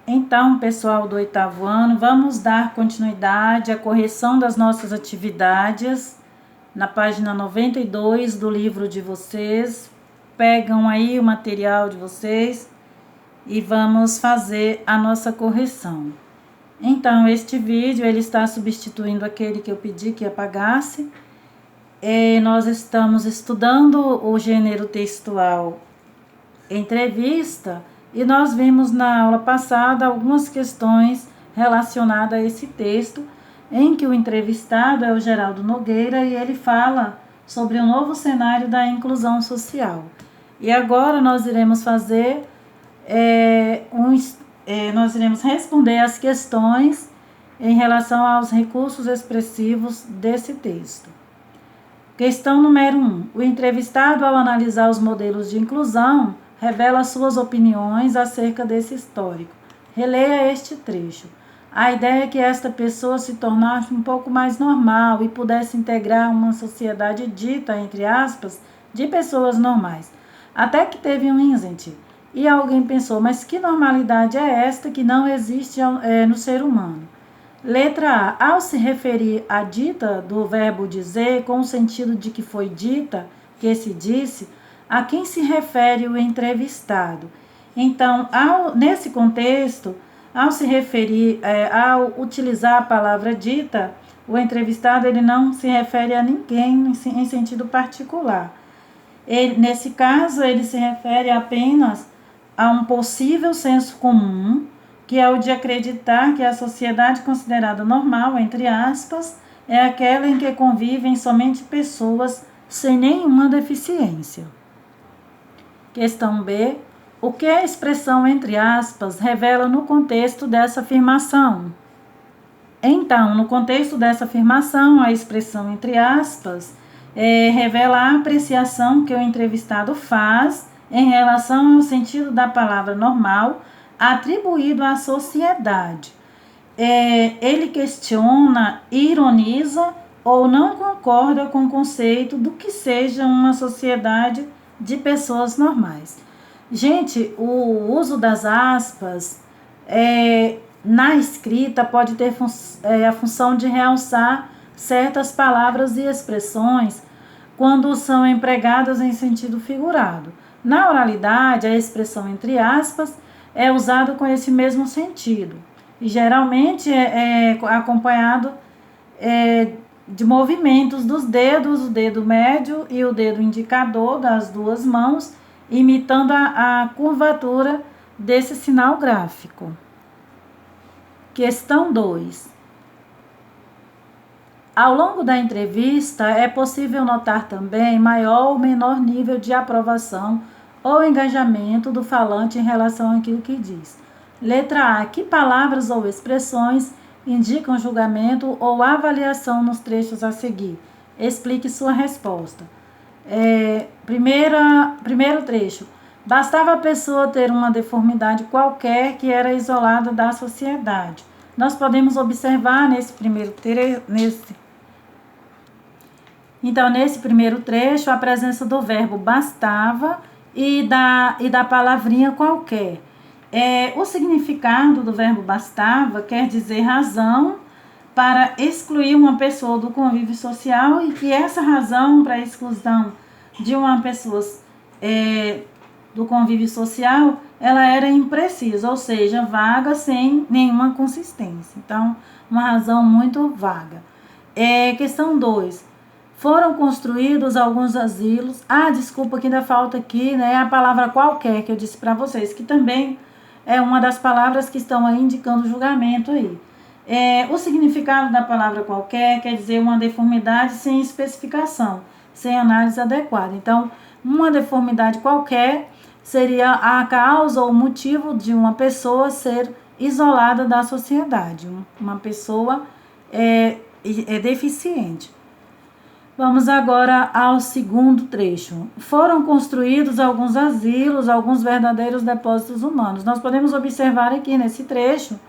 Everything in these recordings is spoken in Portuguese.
Então, pessoal do 8º ano, vamos dar continuidade à correção das nossas atividades na página 92 do livro de vocês. Pegam aí o material de vocês e vamos fazer a nossa correção. Então, este vídeo ele está substituindo aquele que eu pedi que apagasse. Nós estamos estudando o gênero textual entrevista e nós vimos na aula passada algumas questões relacionadas a esse texto, em que o entrevistado é o Geraldo Nogueira e ele fala sobre o novo cenário da inclusão social. E agora nós iremos fazer, nós iremos responder as questões em relação aos recursos expressivos desse texto. Questão número 1. O entrevistado, ao analisar os modelos de inclusão, revela suas opiniões acerca desse histórico. Releia este trecho. A ideia é que esta pessoa se tornasse um pouco mais normal e pudesse integrar uma sociedade dita, entre aspas, de pessoas normais. Até que teve um incidente. E alguém pensou, mas que normalidade é esta que não existe no ser humano? Letra A. Ao se referir à dita do verbo dizer, com o sentido de que foi dita, que se disse, a quem se refere o entrevistado? Então, nesse contexto, ao se referir, ao utilizar a palavra dita, o entrevistado ele não se refere a ninguém em sentido particular. Nesse caso, ele se refere apenas a um possível senso comum, que é o de acreditar que a sociedade considerada normal, entre aspas, é aquela em que convivem somente pessoas sem nenhuma deficiência. Questão B. O que a expressão entre aspas revela no contexto dessa afirmação? Então, no contexto dessa afirmação, a expressão entre aspas revela a apreciação que o entrevistado faz em relação ao sentido da palavra normal atribuído à sociedade. Ele questiona, ironiza ou não concorda com o conceito do que seja uma sociedade de pessoas normais. Gente, o uso das aspas na escrita pode ter a função de realçar certas palavras e expressões quando são empregadas em sentido figurado. Na oralidade, a expressão entre aspas é usada com esse mesmo sentido e geralmente é acompanhado de movimentos dos dedos, o dedo médio e o dedo indicador das duas mãos, imitando a curvatura desse sinal gráfico. Questão 2. Ao longo da entrevista, é possível notar também maior ou menor nível de aprovação ou engajamento do falante em relação àquilo que diz. Letra A. Que palavras ou expressões indicam julgamento ou avaliação nos trechos a seguir? Explique sua resposta. Primeiro trecho. Bastava a pessoa ter uma deformidade qualquer que era isolada da sociedade. Nós podemos observar nesse primeiro trecho a presença do verbo bastava e da palavrinha qualquer. O significado do verbo bastava quer dizer razão para excluir uma pessoa do convívio social e que essa razão para a exclusão de uma pessoa do convívio social, ela era imprecisa, ou seja, vaga sem nenhuma consistência. Então, uma razão muito vaga. Questão 2. Foram construídos alguns asilos. Desculpa que ainda falta aqui, a palavra qualquer que eu disse para vocês, que também é uma das palavras que estão aí indicando julgamento aí. O significado da palavra qualquer quer dizer uma deformidade sem especificação, sem análise adequada. Então, uma deformidade qualquer seria a causa ou motivo de uma pessoa ser isolada da sociedade. Uma pessoa deficiente. Vamos agora ao segundo trecho. Foram construídos alguns asilos, alguns verdadeiros depósitos humanos. Nós podemos observar aqui nesse trecho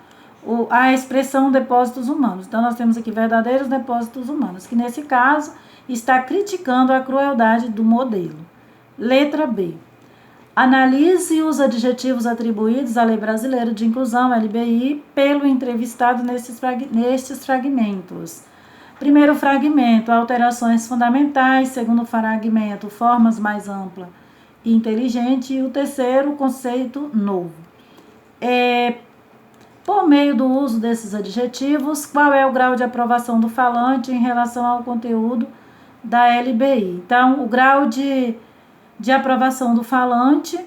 a expressão depósitos humanos. Então, nós temos aqui verdadeiros depósitos humanos, que nesse caso está criticando a crueldade do modelo. Letra B. Analise os adjetivos atribuídos à Lei Brasileira de Inclusão, LBI, pelo entrevistado nestes fragmentos. Primeiro fragmento, alterações fundamentais. Segundo fragmento, formas mais ampla e inteligente. E o terceiro, conceito novo. Por meio do uso desses adjetivos, qual é o grau de aprovação do falante em relação ao conteúdo da LBI? Então, o grau de aprovação do falante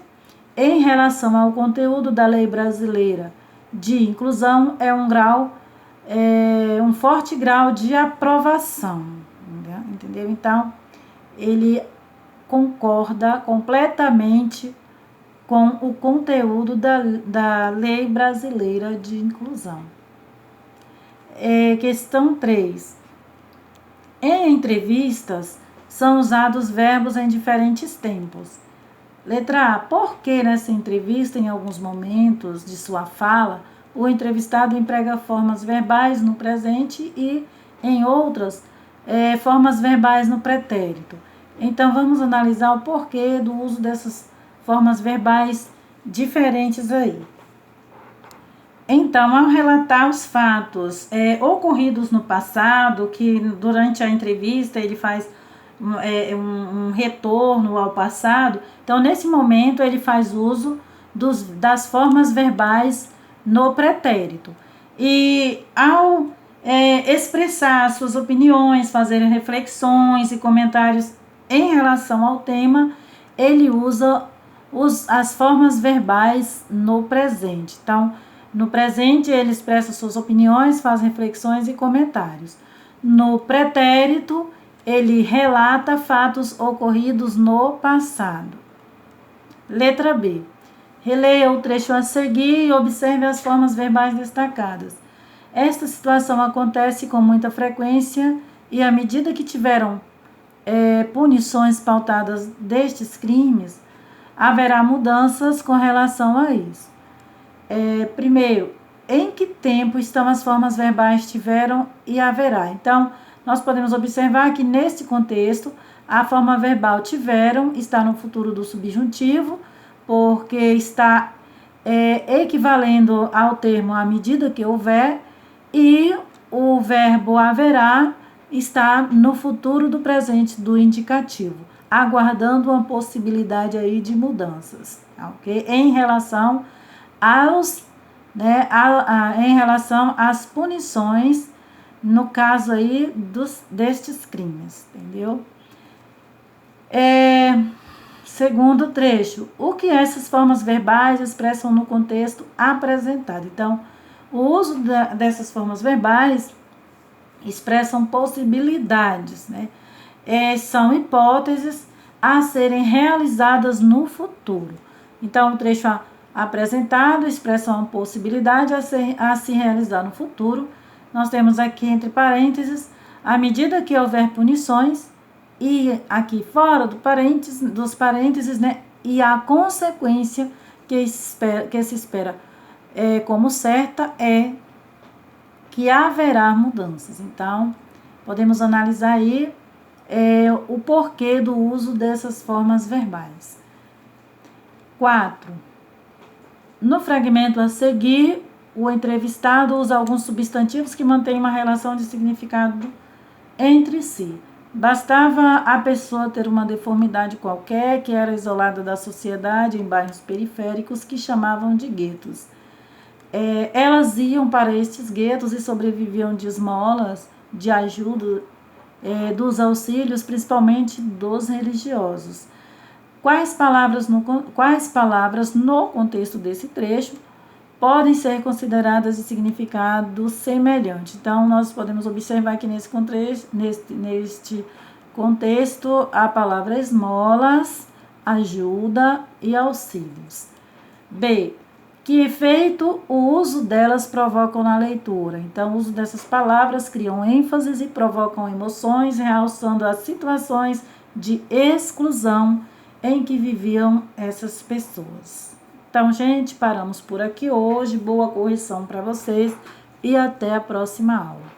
em relação ao conteúdo da Lei Brasileira de Inclusão é um forte grau de aprovação, entendeu? Então, ele concorda completamente com o conteúdo da Lei Brasileira de Inclusão. Questão 3. Em entrevistas, são usados verbos em diferentes tempos. Letra A. Por que nessa entrevista, em alguns momentos de sua fala, o entrevistado emprega formas verbais no presente e, em outras, formas verbais no pretérito? Então, vamos analisar o porquê do uso dessas formas verbais diferentes aí. Então, ao relatar os fatos ocorridos no passado, que durante a entrevista ele faz um retorno ao passado, então nesse momento ele faz uso das formas verbais no pretérito. E ao expressar suas opiniões, fazer reflexões e comentários em relação ao tema, ele usa as formas verbais no presente. Então, no presente ele expressa suas opiniões, faz reflexões e comentários. No pretérito, ele relata fatos ocorridos no passado. Letra B. Releia o trecho a seguir e observe as formas verbais destacadas. Esta situação acontece com muita frequência e, à medida que tiveram punições pautadas destes crimes, haverá mudanças com relação a isso. Primeiro, em que tempo estão as formas verbais tiveram e haverá? Então, nós podemos observar que, neste contexto, a forma verbal tiveram está no futuro do subjuntivo, porque está equivalendo ao termo à medida que houver, e o verbo haverá está no futuro do presente do indicativo, aguardando uma possibilidade aí de mudanças, ok? Em relação em relação às punições, no caso aí destes crimes, entendeu? Segundo trecho, o que essas formas verbais expressam no contexto apresentado? Então, o uso dessas formas verbais expressam possibilidades, né? São hipóteses a serem realizadas no futuro. Então, o trecho apresentado expressa uma possibilidade a se realizar no futuro. Nós temos aqui entre parênteses, à medida que houver punições, e aqui fora dos parênteses, né, e a consequência que se espera como certa é que haverá mudanças. Então, podemos analisar aí o porquê do uso dessas formas verbais. 4. No fragmento a seguir, o entrevistado usa alguns substantivos que mantêm uma relação de significado entre si. Bastava a pessoa ter uma deformidade qualquer, que era isolada da sociedade em bairros periféricos que chamavam de guetos. Elas iam para estes guetos e sobreviviam de esmolas, de ajuda, dos auxílios, principalmente dos religiosos. Quais palavras no contexto desse trecho podem ser consideradas de significado semelhante? Então, nós podemos observar que neste contexto, a palavra esmolas, ajuda e auxílios. B. Que efeito o uso delas provocam na leitura? Então, o uso dessas palavras criam ênfases e provocam emoções, realçando as situações de exclusão em que viviam essas pessoas. Então, gente, paramos por aqui hoje. Boa correção para vocês e até a próxima aula.